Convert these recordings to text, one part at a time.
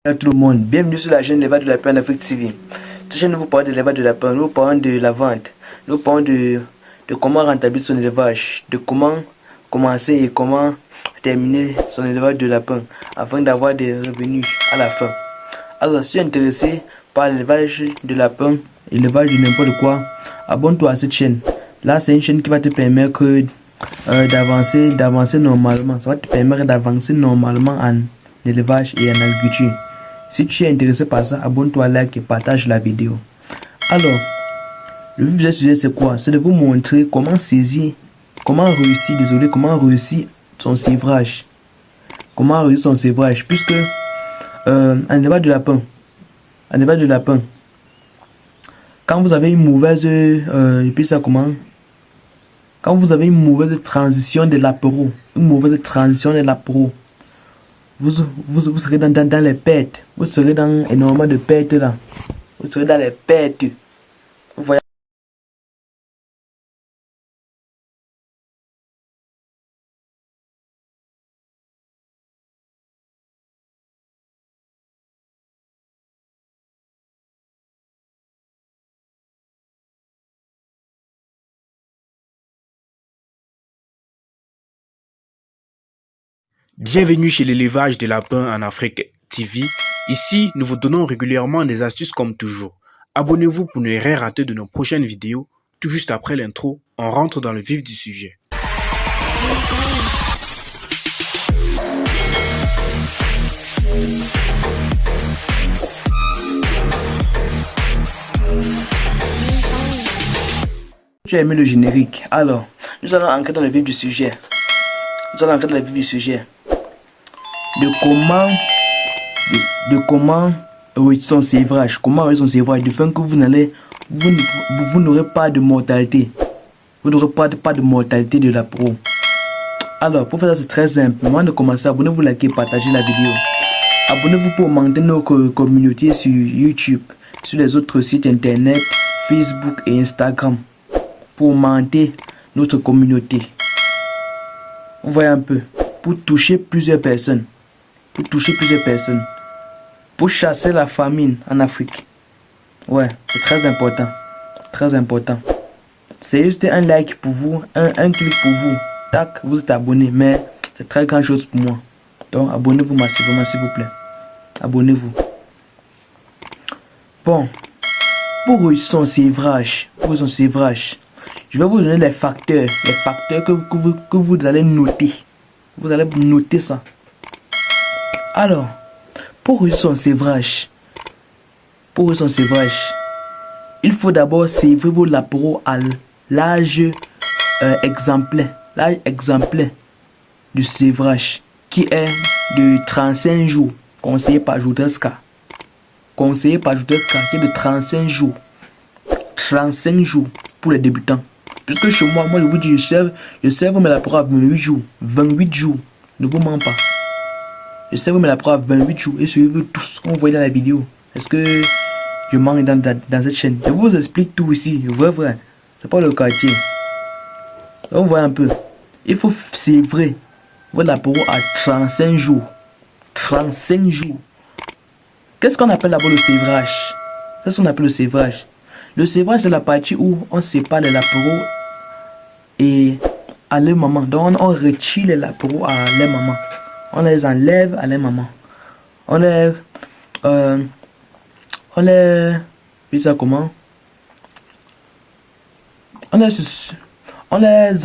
Bonjour à tout le monde, bienvenue sur la chaîne L'Élevage de lapin en Afrique TV. Cette chaîne vous parle de l'élevage de lapin, nous parlons de la vente, nous parlons de comment rentabiliser son élevage, de comment commencer et comment terminer son élevage de lapin afin d'avoir des revenus à la fin. Alors, si tu es intéressé par l'élevage de lapin, l'élevage de n'importe quoi, abonne-toi à cette chaîne. Là, c'est une chaîne qui va te permettre d'avancer normalement. Ça va te permettre d'avancer normalement en élevage et en agriculture. Si tu es intéressé par ça, abonne-toi, like et partage la vidéo. Alors, le vif du sujet c'est quoi? C'est de vous montrer comment réussir son sévrage. Comment réussir son sévrage, puisque en élevage de lapin, quand vous avez une mauvaise quand vous avez une mauvaise transition de l'apéro, vous serez dans les pertes. Vous serez dans énormément de pertes là. Vous serez dans les pertes. Vous voyez. Bienvenue chez l'élevage de lapins en Afrique TV. Ici, nous vous donnons régulièrement des astuces comme toujours. Abonnez-vous pour ne rien rater de nos prochaines vidéos. Tout juste après l'intro, on rentre dans le vif du sujet. Tu as aimé le générique? Alors, nous allons entrer dans le vif du sujet. De comment réussir son sévrage. De fin que vous n'aurez pas de mortalité. Vous n'aurez pas de mortalité de la pro. Alors, pour faire ça, c'est très simple. Avant de commencer, abonnez-vous, likez, partagez la vidéo. Abonnez-vous pour augmenter notre communauté sur YouTube, sur les autres sites internet, Facebook et Instagram. Pour augmenter notre communauté. Vous voyez un peu. Pour toucher plusieurs personnes. Pour chasser la famine en Afrique. Ouais, c'est très important. C'est juste un like pour vous, un clic pour vous. Tac, vous êtes abonné, mais c'est très grand chose pour moi. Donc abonnez-vous massivement s'il vous plaît. Abonnez-vous. Bon, pour réussir son sévrage, je vais vous donner les facteurs que vous allez noter. Vous allez noter ça. Alors, pour réussir son sévrage, il faut d'abord sévrer vos lapéros à l'âge exemplaire. L'âge exemplaire du sévrage qui est de 35 jours, conseillé par Joudreska. Qui est de 35 jours. 35 jours pour les débutants. Puisque chez moi, je vous dis, je sèvre mes lapéros à 28 jours. 28 jours. Ne vous mens pas. Je sèvre mes lapéros à 28 jours. Et suivez tout ce qu'on voit dans la vidéo. Est-ce que je manque dans cette chaîne? Je vous explique tout ici. Vrai. C'est pas le quartier. On voit un peu. Il faut sévrer votre lapéro à 35 jours. 35 jours. Qu'est-ce qu'on appelle d'abord le sévrage? Le sévrage, c'est la partie où on sépare les lapéros et à leur maman. Donc on retire les lapéros à leur maman. On les enlève à leur maman. On les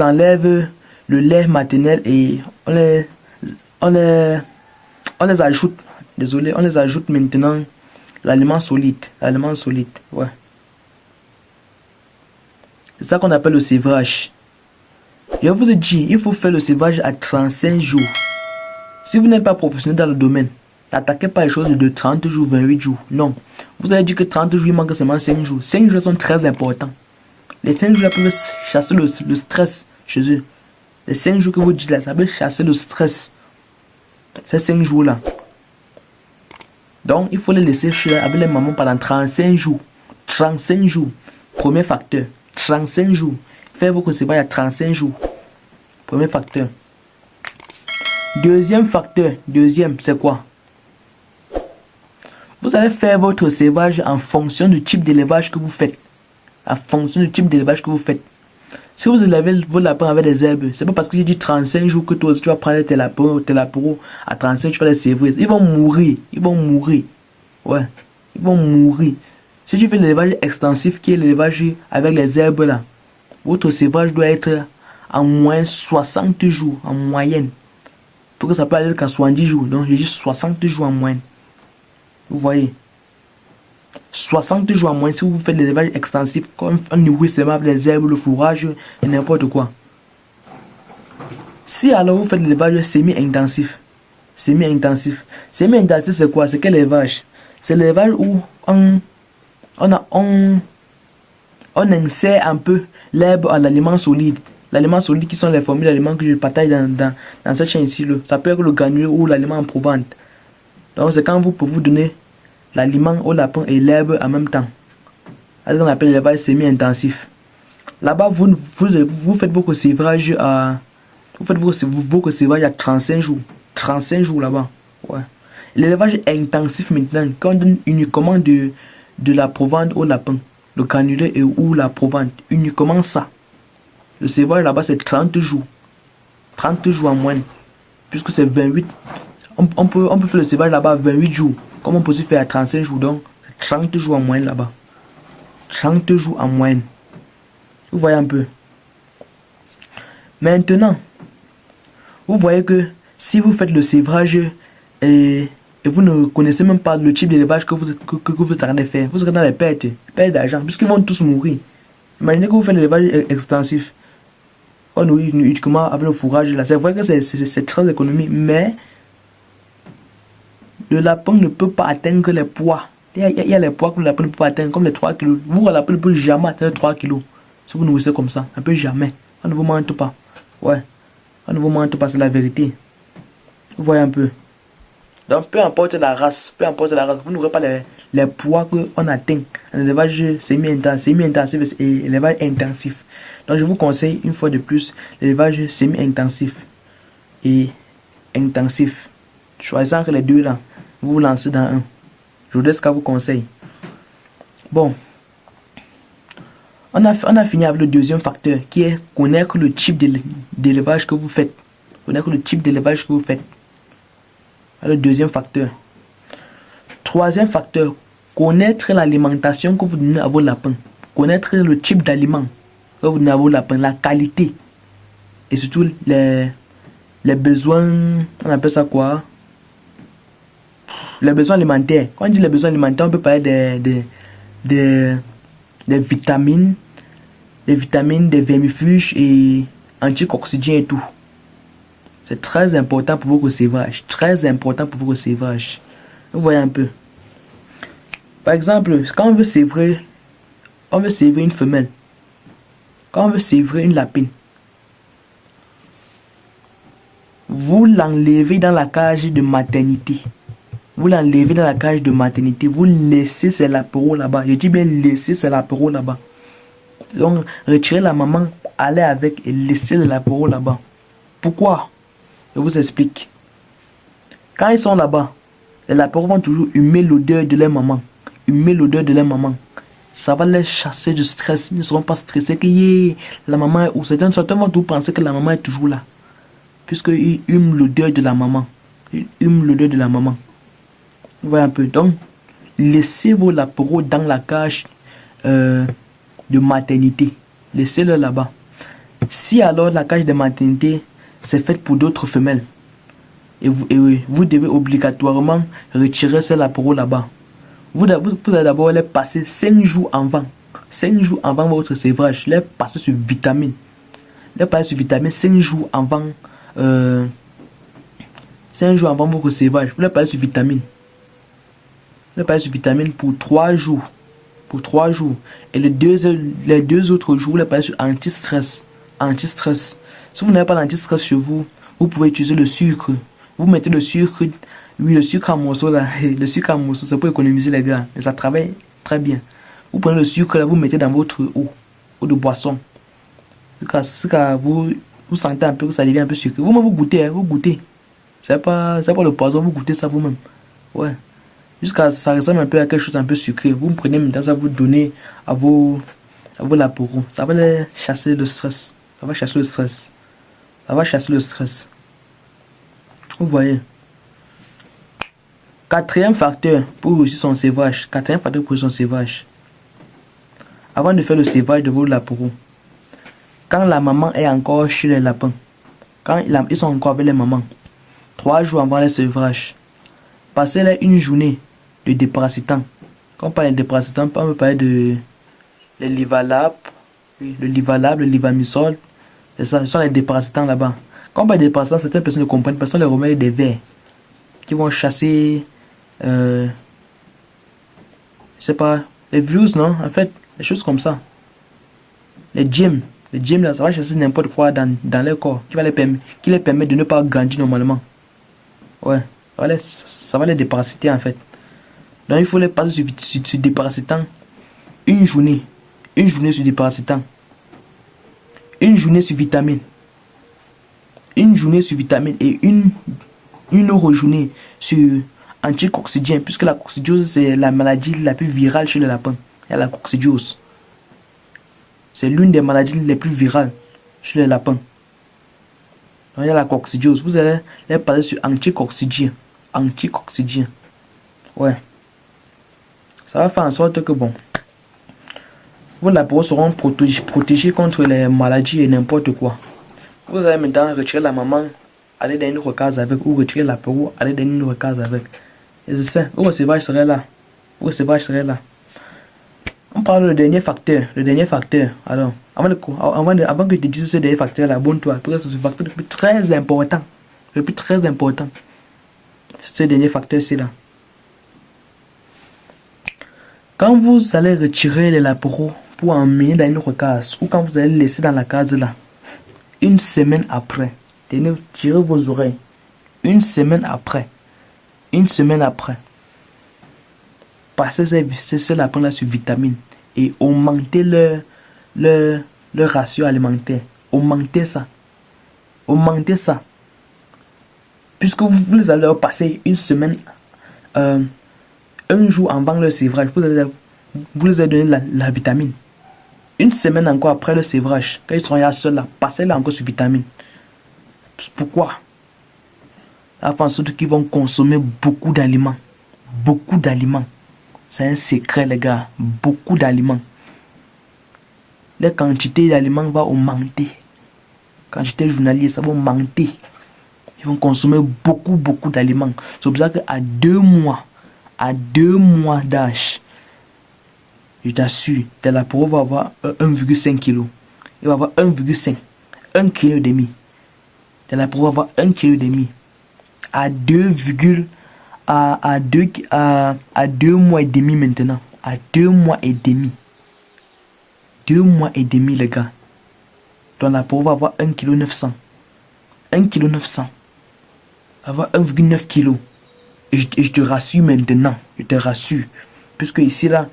enlève le lait maternel et on les ajoute. Désolé, on les ajoute maintenant l'aliment solide. Ouais. C'est ça qu'on appelle le sévrage. Je vous ai dit, il faut faire le sévrage à 35 jours. Si vous n'êtes pas professionnel dans le domaine, n'attaquez pas les choses de 30 jours, 28 jours. Non. Vous avez dit que 30 jours, il manque seulement 5 jours. 5 jours sont très importants. Les 5 jours là peuvent chasser le stress chez eux. Les 5 jours que vous dites là, ça peut chasser le stress. Ces 5 jours là. Donc, il faut les laisser chez avec les mamans pendant 35 jours. 35 jours. Premier facteur. 35 jours. Faites vos sévrage à 35 jours. Premier facteur. Deuxième facteur. C'est quoi? Vous allez faire votre sévrage en fonction du type d'élevage que vous faites. En fonction du type d'élevage que vous faites. Si vous élevez vos lapins avec des herbes, c'est pas parce que j'ai dit 35 jours que toi aussi tu vas prendre tes lapins à 35, tu vas les sévrer. Ils vont mourir. Ils vont mourir. Ouais. Ils vont mourir. Si tu fais l'élevage extensif, qui est l'élevage avec les herbes là, votre sévrage doit être en moins 60 jours, en moyenne. Pour que ça peut aller jusqu'à 70 jours. Donc, je dis 60 jours en moyenne. Vous voyez. 60 jours en moyenne si vous faites des élevages extensifs, comme un nourrit seulement avec les herbes, le fourrage et n'importe quoi. Si alors vous faites l'élevage semi-intensif. Semi-intensif, c'est quoi? C'est quel élevage? C'est l'élevage où on insère un peu l'herbe à l'aliment solide. L'aliment solide qui sont les formules d'aliments que je partage dans cette chaîne ici. Ça peut être le granulé ou l'aliment en provente. Donc c'est quand vous pouvez vous donner l'aliment au lapin et l'herbe en même temps. C'est ce qu'on appelle l'élevage semi-intensif. Là-bas, vous faites vos sévrages à... Vous faites vos sévrages à 35 jours. 35 jours là-bas. Ouais. L'élevage intensif maintenant, quand on donne uniquement de la provente au lapin, le granulé et ou la provente, uniquement ça. Le sévrage là-bas c'est 30 jours. 30 jours en moyenne. Puisque c'est 28. On peut faire le sévrage là-bas 28 jours. Comme on peut aussi faire à 35 jours. Donc 30 jours en moyenne là-bas. 30 jours en moyenne. Vous voyez un peu. Maintenant, vous voyez que si vous faites le sévrage et vous ne connaissez même pas le type d'élevage que vous êtes en train de faire, vous serez dans les pertes d'argent, puisqu'ils vont tous mourir. Imaginez que vous faites l'élevage extensif. On nourrit uniquement avec le fourrage là. C'est vrai que c'est très économique, mais le lapin ne peut pas atteindre les poids. Il y a les poids que le lapin ne peut pas atteindre, comme les 3 kg. Vous, le lapin ne peut jamais atteindre 3 kg. Si vous nourrissez comme ça, un peu jamais. On ne vous mente pas. Ouais. On ne vous mente pas, c'est la vérité. Vous voyez un peu. Donc, peu importe la race, vous n'aurez pas les poids qu'on atteint en élevage semi-intensif et élevage intensif. Donc, je vous conseille une fois de plus l'élevage semi-intensif et intensif. Choisissez entre les deux là. Vous vous lancez dans un. Je vous dis ce que vous conseille. Bon. On a fini avec le deuxième facteur qui est connaître le type d'élevage que vous faites. Connaître le type d'élevage que vous faites. Le deuxième facteur. Troisième facteur, connaître l'alimentation que vous donnez à vos lapins. Connaître le type d'aliment que vous donnez à vos lapins, la qualité. Et surtout les besoins, on appelle ça quoi? Les besoins alimentaires. Quand on dit les besoins alimentaires, on peut parler des vitamines, des vermifuges et anti-coccidiens et tout. C'est très important pour vos sévrages. Très important pour vos sévrages. Vous voyez un peu. Par exemple, quand on veut sévrer une femelle. Quand on veut sévrer une lapine. Vous l'enlevez dans la cage de maternité. Vous l'enlevez dans la cage de maternité. Vous laissez ses lapéraux là-bas. Je dis bien laisser ses lapéraux là-bas. Donc, retirez la maman, allez avec et laissez les lapéraux là-bas. Pourquoi? Je vous explique. Quand ils sont là-bas, les lapéraux vont toujours humer l'odeur de leur maman. Humer l'odeur de leur maman. Ça va les chasser du stress. Ils ne seront pas stressés que la maman est où. Certains vont toujours penser que la maman est toujours là. Puisqu'ils hument l'odeur de la maman. Ils hument l'odeur de la maman. Vous voyez un peu. Donc, laissez vos lapéraux dans la cage de maternité. Laissez-le là-bas. Si alors la cage de maternité c'est fait pour d'autres femelles. Et vous devez obligatoirement retirer ces lapéraux là-bas. Vous allez d'abord les passer 5 jours avant. 5 jours avant votre sévrage. Les passer sur vitamine. Les passer sur vitamine 5 jours avant. 5 jours avant votre sévrage. Vous les passer sur vitamine. Vous les passer sur vitamine pour 3 jours. Pour 3 jours. Et les deux autres jours, vous les passer sur anti-stress. Anti-stress. Si vous n'avez pas d'anti-stress chez vous, vous pouvez utiliser le sucre. Vous mettez le sucre, oui, le sucre en morceaux là. Le sucre en morceaux, c'est pour économiser les gras. Et ça travaille très bien. Vous prenez le sucre là, vous mettez dans votre eau de boisson. Vous sentez un peu que ça devient un peu sucré. Vous-même vous goûtez, vous goûtez. C'est pas le poison, vous goûtez ça vous-même. Ouais. Jusqu'à ça ressemble un peu à quelque chose un peu sucré. Vous prenez maintenant, ça vous donner à vos laboureux. Ça va les chasser le stress. Ça va chasser le stress. Ça va chasser le stress. Vous voyez. Quatrième facteur pour réussir son sévrage. Quatrième facteur pour réussir son sévrage. Avant de faire le sévrage de vos laboureux, quand la maman est encore chez les lapins, quand ils sont encore avec les mamans, 3 jours avant le sévrage, passez-les une journée de déparasitant. Quand on parle de déparasitant, on peut parler de les Livalab, oui, le Livalab, le Livamisol, c'est ça, ce sont les déparasitants là-bas. Quand on parle de déparasitants, certaines personnes ne comprennent pas, ce sont les remèdes des vers qui vont chasser, je sais pas, les virus, non? En fait, des choses comme ça. Les germes là, ça va chasser n'importe quoi dans leur corps, qui les permet de ne pas grandir normalement. Ouais, ça va les déparasiter en fait. Donc il faut les passer sur déparasitant une journée sur déparasitant, une journée sur vitamine, et une autre journée sur anticoccidien, puisque la coccidiose c'est la maladie la plus virale chez les lapins. Il y a la coccidiose. C'est l'une des maladies les plus virales chez les lapins. Donc, il y a la coccidiose. Vous allez les passer sur anticoccidien. Ouais. Ça va faire en sorte que bon, vos laboureux seront protégés contre les maladies et n'importe quoi. Vous allez maintenant retirer la maman, aller dans une autre case avec, ou retirer la laboureux, aller dans une autre case avec. Et c'est ça. Vos sévrage serait là. On parle du dernier facteur. Alors, avant que je te dise ce dernier facteur là, abonne-toi. Parce que c'est un facteur le plus très important. Ce dernier facteur, c'est là. Quand vous allez retirer les laboureux pour emmener dans une autre case, ou quand vous allez laisser dans la case là, une semaine après, tirez vos oreilles. Une semaine après, passez ces lapins là sur vitamines et augmentez leur ratio alimentaire. Augmentez ça. Puisque vous allez leur passer une semaine, un jour avant le sévrage, vous les avez donné la vitamine. Une semaine encore après le sévrage, quand ils seront là seuls là, passez-les encore sur vitamine. Pourquoi? Ça fait en sorte qu'ils vont consommer beaucoup d'aliments. C'est un secret les gars, beaucoup d'aliments. Les quantités d'aliments vont augmenter. Quantité journalière, ça va augmenter. Ils vont consommer beaucoup d'aliments. C'est pour ça qu'à 2 mois d'âge, je t'assure, tes laboureux va avoir 1,5 kg. Il va avoir 1,5 kg. Tes laboureux va avoir 1,5 kg. À 2 mois et demi maintenant. À 2 mois et demi. 2 mois et demi les gars. Ton laboureux va avoir 1,9 kg. Avoir 1,9 kg. Et je te rassure maintenant. Puisque ici là,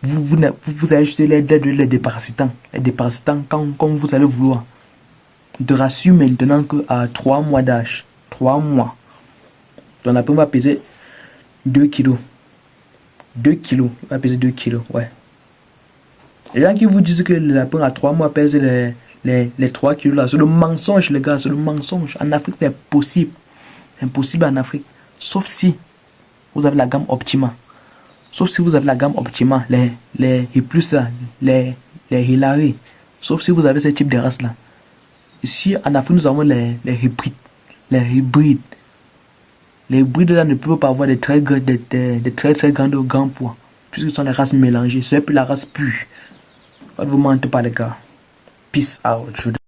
vous allez jeter les déparasitants. Les déparasitants quand vous allez vouloir. Je te rassure maintenant qu'à 3 mois d'âge, 3 mois, ton lapin va peser 2 kg. 2 kg. Il va peser 2 kg. Ouais. Les gens qui vous disent que le lapin à 3 mois pèse les 3 kg là, c'est le mensonge les gars, c'est le mensonge. En Afrique c'est impossible. C'est impossible en Afrique. Sauf si vous avez la gamme Optima. Les plus là, les Hilary. Sauf si vous avez ce type de race là. Ici en Afrique nous avons les hybrides. Les hybrides là ne peuvent pas avoir de très grands poids. Puisque ce sont des races mélangées. C'est plus la race pure. Ne vous mentez pas les gars. Peace out.